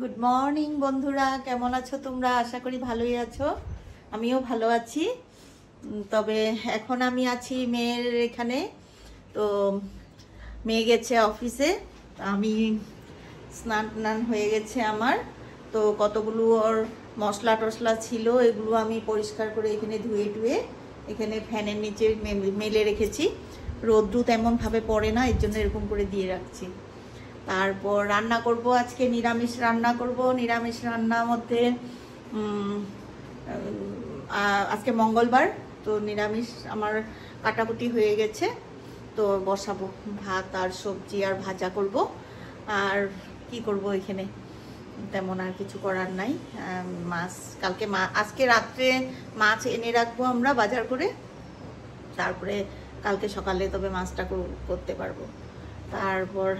Good morning বন্ধুরা, কেমন আছো তোমরা? আশা করি ভালোই আছো। আমিও ভালো আছি। তবে এখন আমি আছি মেয়ের এখানে। তো মেয়ে গেছে অফিসে, আমি স্নান টান হয়ে গেছে আমার। তো কতগুলো ওর মশলা টশলা ছিল, এগুলো আমি পরিষ্কার করে এখানে ধুয়ে টুয়ে এখানে ফ্যানের নিচে মেলে রেখেছি। রোদ্দু তেমনভাবে পড়ে না, এর জন্য এরকম করে দিয়ে রাখছি। তারপর রান্না করব, আজকে নিরামিষ রান্না করব। নিরামিষ রান্নার মধ্যে আজকে মঙ্গলবার, তো নিরামিষ আমার কাটাকুটি হয়ে গেছে। তো বসাবো ভাত আর সবজি আর ভাজা করব। আর কি করব, এখানে তেমন আর কিছু করার নাই। মাছ কালকে আজকে রাত্রে মাছ এনে রাখবো আমরা বাজার করে, তারপরে কালকে সকালে তবে মাছটা করতে পারবো। তারপর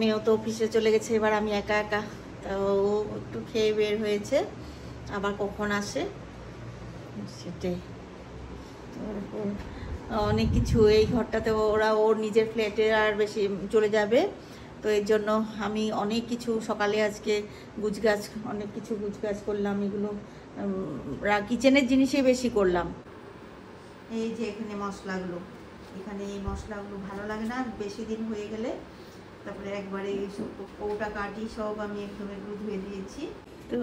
মেয়েও তো অফিসে চলে গেছে, এবার আমি একা একা। তো ও একটু খেয়ে বের হয়েছে, আবার কখন আসে সেটাই। অনেক কিছু এই ঘরটাতে ওরা ওর নিজের ফ্ল্যাটে আর বেশি চলে যাবে, তো এর জন্য আমি অনেক কিছু সকালে আজকে গুছগাছ অনেক কিছু গুছগাছ করলাম। এগুলো কিচেনের জিনিসই বেশি করলাম। এই যে এখানে মশলাগুলো, এখানে এই মশলাগুলো ভালো লাগে না বেশি দিন হয়ে গেলে, তারপরে একবারে কৌটা কাটি সব আমি একদম এগুলো ধুয়ে দিয়েছি। তো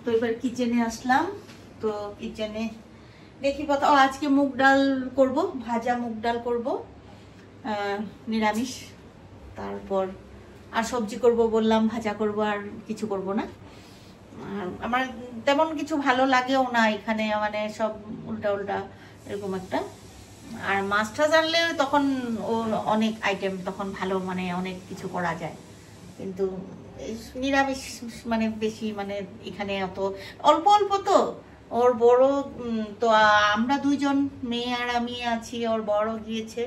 তো এবার কিচেনে আসলাম। তো কিচেনে দেখি কথা, আজকে মুগ ডাল করব, ভাজা মুগ ডাল করব নিরামিষ। তারপর আর সবজি করব বললাম, ভাজা করব, আর কিছু করব না। আমার তেমন কিছু ভালো লাগেও না এখানে, মানে সব উল্টা উল্টা এরকম একটা। আর মাছটা জানলে তখন ও অনেক আইটেম তখন ভালো, মানে অনেক কিছু করা যায়। কিন্তু নিরামিষ মানে বেশি, মানে এখানে অত অল্প অল্প তো। ওর বড় তো আমরা দুইজন, মেয়ে আর আমি আছি। ওর বড় গিয়েছে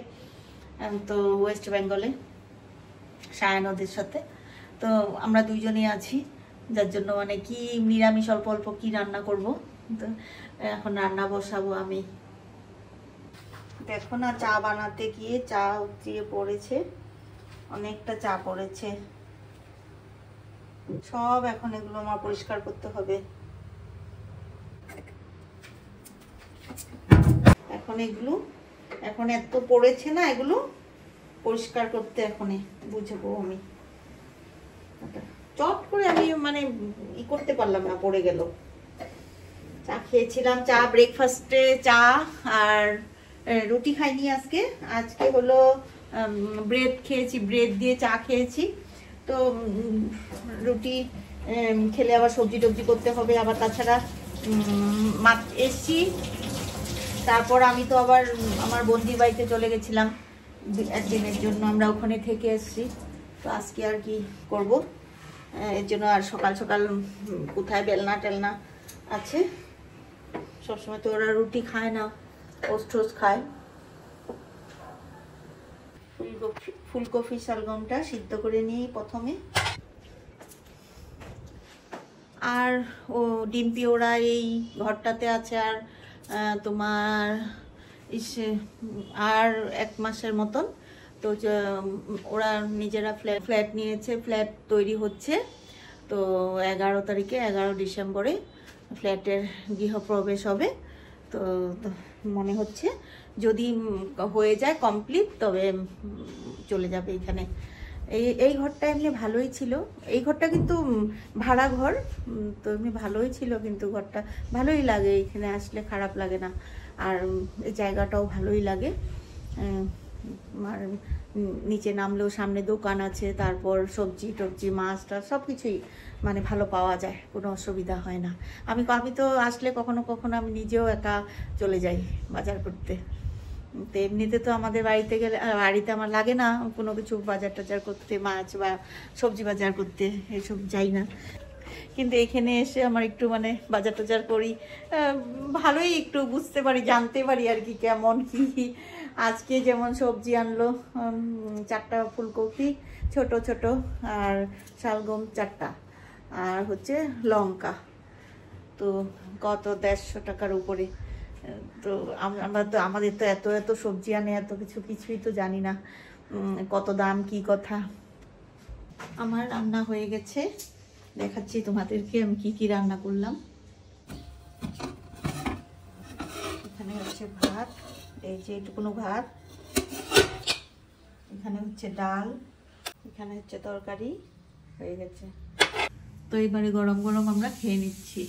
তো ওয়েস্ট বেঙ্গলে সায়ানদের সাথে। তো আমরা দুইজনই আছি, যার জন্য মানে কি নিরামিষ অল্প অল্প কি রান্না করব। তো এখন রান্না বসাবো আমি। দেখো না, চা বানাতে গিয়ে চা উতরিয়ে পড়েছে, অনেকটা চা পড়েছে সব। এখন এগুলো আমার পরিষ্কার করতে হবে। এখন এগুলো এখন এত পড়েছে না, এগুলো পরিষ্কার করতে এখনই বুঝবো আমি। চট করে আমি মানে করতে পারলাম না, পড়ে গেল। চা খেয়েছিলাম, চা ব্রেকফাস্টে চা আর রুটি খাইনি আজকে। আজকে হলো ব্রেড খেয়েছি, ব্রেড দিয়ে চা খেয়েছি। তো রুটি খেলে আবার সবজি টবজি করতে হবে, আবার তাছাড়া এসছি। তারপর আমি তো আবার আমার বন্দির বাড়িতে চলে গেছিলাম একদিনের জন্য, আমরা ওখানে থেকে এসছি। তো আজকে আর কি করব, এর জন্য আর সকাল সকাল কোথায় বেলনা টেলনা আছে। সবসময় তো ওরা রুটি খায় না, টোস্ট টোস্ট খায়। ফুলকপি শালগমটা সিদ্ধ করে নিই প্রথমে। আর ও ডিম্পি ওরা এই ঘরটাতে আছে আর তোমার আর 1 মাসের মতন। তো ওরা নিজেরা ফ্ল্যাট নিয়েছে, ফ্ল্যাট তৈরি হচ্ছে। তো 11 তারিখে 11 ডিসেম্বরে ফ্ল্যাটের গৃহপ্রবেশ হবে। তো মনে হচ্ছে যদি হয়ে যায় কমপ্লিট, তবে চলে যাবে এখানে। এই ঘরটা এমনি ভালোই ছিল। এই ঘরটা কিন্তু ভাড়া ঘর, তো এমনি ভালোই ছিল, কিন্তু ঘরটা ভালোই লাগে, এখানে আসলে খারাপ লাগে না। আর এই জায়গাটাও ভালোই লাগে। আর নিচে নামলেও সামনে দোকান আছে, তারপর সবজি টবজি মাছ টাছ সব কিছুই মানে ভালো পাওয়া যায়, কোনো অসুবিধা হয় না। আমি তো আসলে কখনো কখনো আমি নিজেও একা চলে যাই বাজার করতে। তো এমনিতে তো আমাদের বাড়িতে গেলে, বাড়িতে আমার লাগে না কোনো কিছু বাজার টাজার করতে, মাছ বা সবজি বাজার করতে, এসব যাই না। কিন্তু এখানে এসে আমার একটু মানে বাজার টাজার করি, ভালোই একটু বুঝতে পারি, জানতে পারি আর কি কেমন কি। আজকে যেমন সবজি আনলো 4টা ফুলকপি ছোট ছোট, আর শালগম 4টা, আর হচ্ছে লঙ্কা। তো কত 150 টাকার উপরে। তো আমাদের তো এত এত সবজি আনে, এত কিছুই তো জানি না কত দাম কি কথা। আমার রান্না হয়ে গেছে, দেখাচ্ছি তোমাদেরকে আমি কি কি রান্না করলাম। এখানে হচ্ছে ভাত, এই যে এটুকুনো ভাত, এখানে হচ্ছে ডাল, এখানে হচ্ছে তরকারি হয়ে গেছে। তো এবারে গরম গরম আমরা খেয়ে নিচ্ছি।